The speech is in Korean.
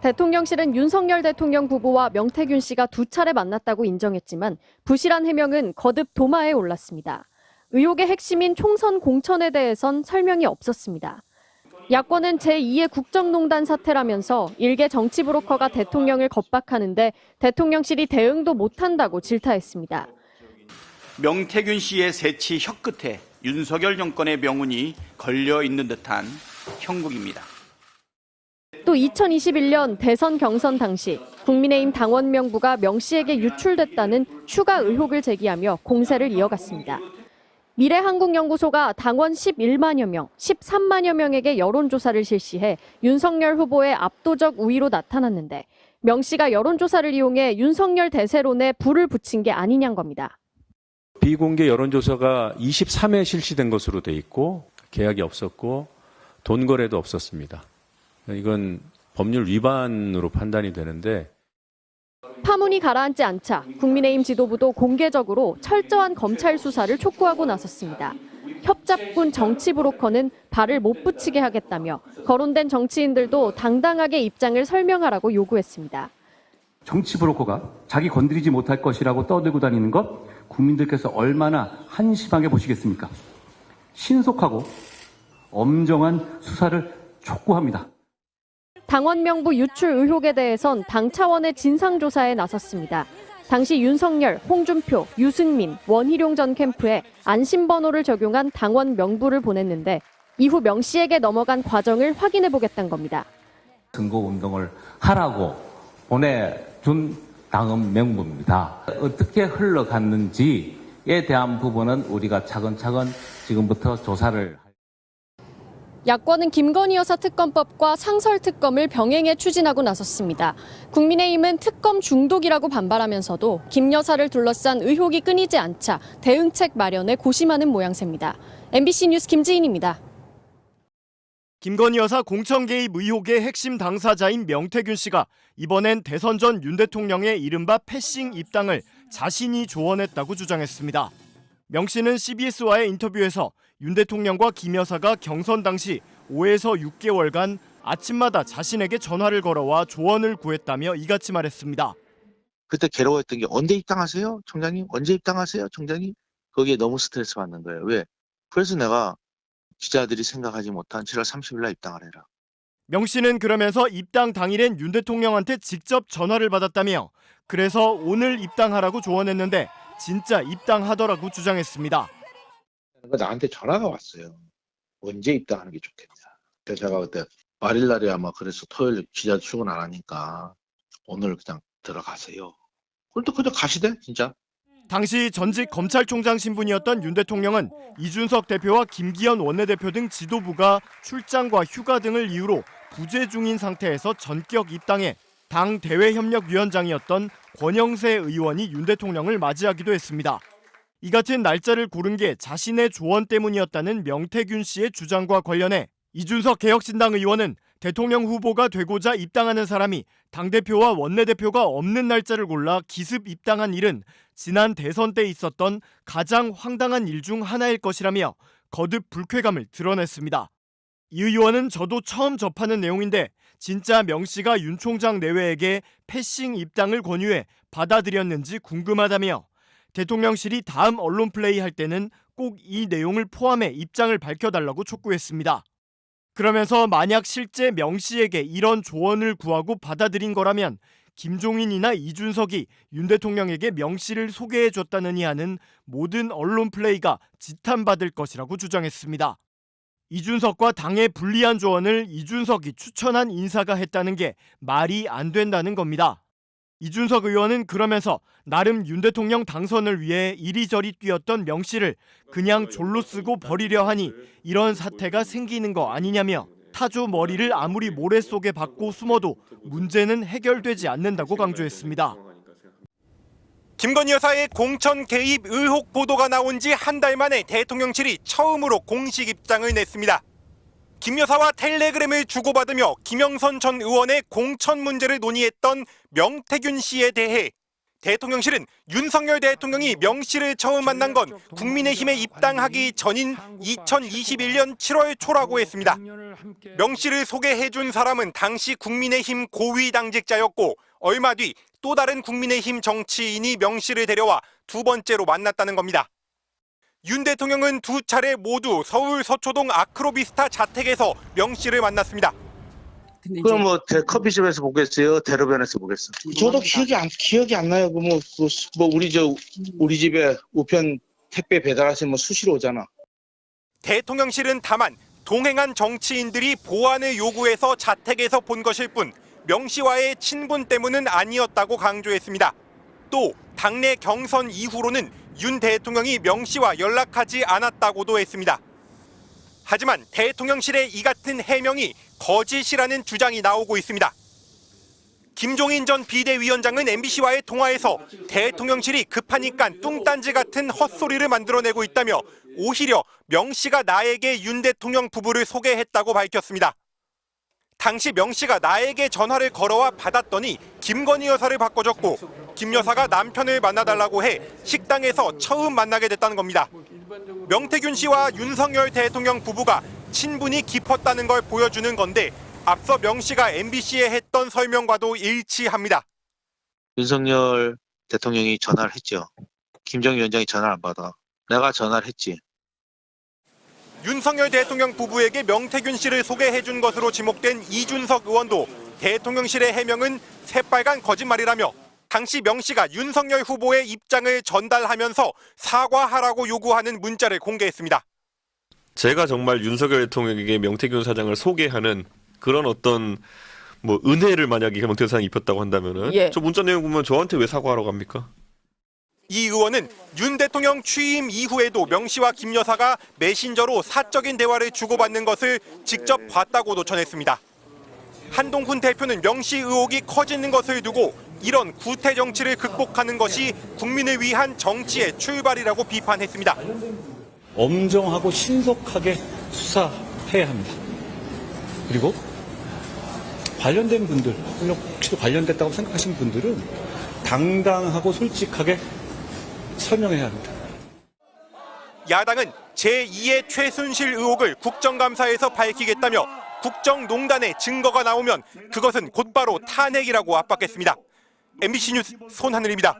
대통령실은 윤석열 대통령 부부와 명태균 씨가 두 차례 만났다고 인정했지만 부실한 해명은 거듭 도마에 올랐습니다. 의혹의 핵심인 총선 공천에 대해선 설명이 없었습니다. 야권은 제2의 국정농단 사태라면서 일개 정치 브로커가 대통령을 겁박하는데 대통령실이 대응도 못한다고 질타했습니다. 명태균 씨의 새치 혀끝에 윤석열 정권의 명운이 걸려 있는 듯한 형국입니다. 또 2021년 대선 경선 당시 국민의힘 당원 명부가 명 씨에게 유출됐다는 추가 의혹을 제기하며 공세를 이어갔습니다. 미래한국연구소가 당원 11만여 명, 13만여 명에게 여론조사를 실시해 윤석열 후보의 압도적 우위로 나타났는데 명 씨가 여론조사를 이용해 윤석열 대세론에 불을 붙인 게 아니냐는 겁니다. 비공개 여론조사가 23회 실시된 것으로 돼 있고 계약이 없었고 돈 거래도 없었습니다. 이건 법률 위반으로 판단이 되는데 파문이 가라앉지 않자 국민의힘 지도부도 공개적으로 철저한 검찰 수사를 촉구하고 나섰습니다. 협잡군 정치 브로커는 발을 못 붙이게 하겠다며 거론된 정치인들도 당당하게 입장을 설명하라고 요구했습니다. 정치 브로커가 자기 건드리지 못할 것이라고 떠들고 다니는 것 국민들께서 얼마나 한심하게 보시겠습니까? 신속하고 엄정한 수사를 촉구합니다. 당원 명부 유출 의혹에 대해선 당 차원의 진상조사에 나섰습니다. 당시 윤석열, 홍준표, 유승민, 원희룡 전 캠프에 안심번호를 적용한 당원 명부를 보냈는데 이후 명 씨에게 넘어간 과정을 확인해 보겠다는 겁니다. 선거운동을 하라고 보내준 당원 명부입니다. 어떻게 흘러갔는지에 대한 부분은 우리가 차근차근 지금부터 조사를 야권은 김건희 여사 특검법과 상설 특검을 병행해 추진하고 나섰습니다. 국민의힘은 특검 중독이라고 반발하면서도 김 여사를 둘러싼 의혹이 끊이지 않자 대응책 마련에 고심하는 모양새입니다. MBC 뉴스 김지인입니다. 김건희 여사 공천 개입 의혹의 핵심 당사자인 명태균 씨가 이번엔 대선 전 윤 대통령의 이른바 패싱 입당을 자신이 조언했다고 주장했습니다. 명 씨는 CBS와의 인터뷰에서 윤 대통령과 김 여사가 경선 당시 5에서 6개월간 아침마다 자신에게 전화를 걸어와 조언을 구했다며 이같이 말했습니다. 그때 괴로워했던 게 언제 입당하세요? 총장님? 언제 입당하세요? 총장님? 거기에 너무 스트레스 받는 거예요. 왜? 그래서 내가 기자들이 생각하지 못한 7월 30일 날 입당을 해라. 명 씨는 그러면서 입당 당일엔 윤 대통령한테 직접 전화를 받았다며 그래서 오늘 입당하라고 조언했는데 진짜 입당하더라고 주장했습니다. 나한테 전화가 왔어요. 언제 입당하는 게 좋겠냐. 그래서 제가 그때 말일 날에 아마 그래서 토요일 기자 출근 안 하니까 오늘 그냥 들어가세요. 그럼 또 그냥 가시대 진짜. 당시 전직 검찰총장 신분이었던 윤 대통령은 이준석 대표와 김기현 원내대표 등 지도부가 출장과 휴가 등을 이유로 부재 중인 상태에서 전격 입당해 당 대외협력위원장이었던 권영세 의원이 윤 대통령을 맞이하기도 했습니다. 이 같은 날짜를 고른 게 자신의 조언 때문이었다는 명태균 씨의 주장과 관련해 이준석 개혁신당 의원은 대통령 후보가 되고자 입당하는 사람이 당대표와 원내대표가 없는 날짜를 골라 기습 입당한 일은 지난 대선 때 있었던 가장 황당한 일 중 하나일 것이라며 거듭 불쾌감을 드러냈습니다. 이 의원은 저도 처음 접하는 내용인데 진짜 명 씨가 윤 총장 내외에게 패싱 입당을 권유해 받아들였는지 궁금하다며 대통령실이 다음 언론 플레이 할 때는 꼭 이 내용을 포함해 입장을 밝혀달라고 촉구했습니다. 그러면서 만약 실제 명 씨에게 이런 조언을 구하고 받아들인 거라면 김종인이나 이준석이 윤 대통령에게 명 씨를 소개해줬다느니 하는 모든 언론 플레이가 지탄받을 것이라고 주장했습니다. 이준석과 당의 불리한 조언을 이준석이 추천한 인사가 했다는 게 말이 안 된다는 겁니다. 이준석 의원은 그러면서 나름 윤 대통령 당선을 위해 이리저리 뛰었던 명 씨를 그냥 졸로 쓰고 버리려 하니 이런 사태가 생기는 거 아니냐며 타조 머리를 아무리 모래 속에 박고 숨어도 문제는 해결되지 않는다고 강조했습니다. 김건희 여사의 공천 개입 의혹 보도가 나온 지 한 달 만에 대통령실이 처음으로 공식 입장을 냈습니다. 김 여사와 텔레그램을 주고받으며 김영선 전 의원의 공천 문제를 논의했던 명태균 씨에 대해 대통령실은 윤석열 대통령이 명 씨를 처음 만난 건 국민의힘에 입당하기 전인 2021년 7월 초라고 했습니다. 명 씨를 소개해준 사람은 당시 국민의힘 고위 당직자였고 얼마 뒤 또 다른 국민의힘 정치인이 명 씨를 데려와 두 번째로 만났다는 겁니다. 윤 대통령은 두 차례 모두 서울 서초동 아크로비스타 자택에서 명 씨를 만났습니다. 그럼 뭐 커피숍에서 보겠어요? 대로변에서 보겠어요? 저도 기억이 안 나요. 우리 집에 우편 택배 배달하시면 수시로 오잖아. 대통령실은 다만 동행한 정치인들이 보안을 요구해서 자택에서 본 것일 뿐 명 씨와의 친분 때문은 아니었다고 강조했습니다. 또 당내 경선 이후로는 윤 대통령이 명 씨와 연락하지 않았다고도 했습니다. 하지만 대통령실의 이 같은 해명이 거짓이라는 주장이 나오고 있습니다. 김종인 전 비대위원장은 MBC와의 통화에서 대통령실이 급하니까 뚱딴지 같은 헛소리를 만들어내고 있다며 오히려 명 씨가 나에게 윤 대통령 부부를 소개했다고 밝혔습니다. 당시 명 씨가 나에게 전화를 걸어와 받았더니 김건희 여사를 바꿔줬고 김 여사가 남편을 만나달라고 해 식당에서 처음 만나게 됐다는 겁니다. 명태균 씨와 윤석열 대통령 부부가 친분이 깊었다는 걸 보여주는 건데 앞서 명 씨가 MBC에 했던 설명과도 일치합니다. 윤석열 대통령이 전화를 했죠. 김정일 위원장이 전화를 안 받아. 내가 전화를 했지. 윤석열 대통령 부부에게 명태균 씨를 소개해준 것으로 지목된 이준석 의원도 대통령실의 해명은 새빨간 거짓말이라며 당시 명 씨가 윤석열 후보의 입장을 전달하면서 사과하라고 요구하는 문자를 공개했습니다. 제가 정말 윤석열 대통령에게 명태균 사장을 소개하는 그런 어떤 은혜를 만약에 명태균 사장이 입혔다고 한다면은 저 문자 내용 보면 저한테 왜 사과하라고 합니까? 이 의원은 윤 대통령 취임 이후에도 명 씨와 김 여사가 메신저로 사적인 대화를 주고받는 것을 직접 봤다고도 전했습니다. 한동훈 대표는 명 씨 의혹이 커지는 것을 두고 이런 구태 정치를 극복하는 것이 국민을 위한 정치의 출발이라고 비판했습니다. 엄정하고 신속하게 수사해야 합니다. 그리고 관련된 분들, 혹시 관련됐다고 생각하시는 분들은 당당하고 솔직하게 설명해야 합니다. 야당은 제2의 최순실 의혹을 국정감사에서 밝히겠다며 국정농단의 증거가 나오면 그것은 곧바로 탄핵이라고 압박했습니다. MBC 뉴스 손하늘입니다.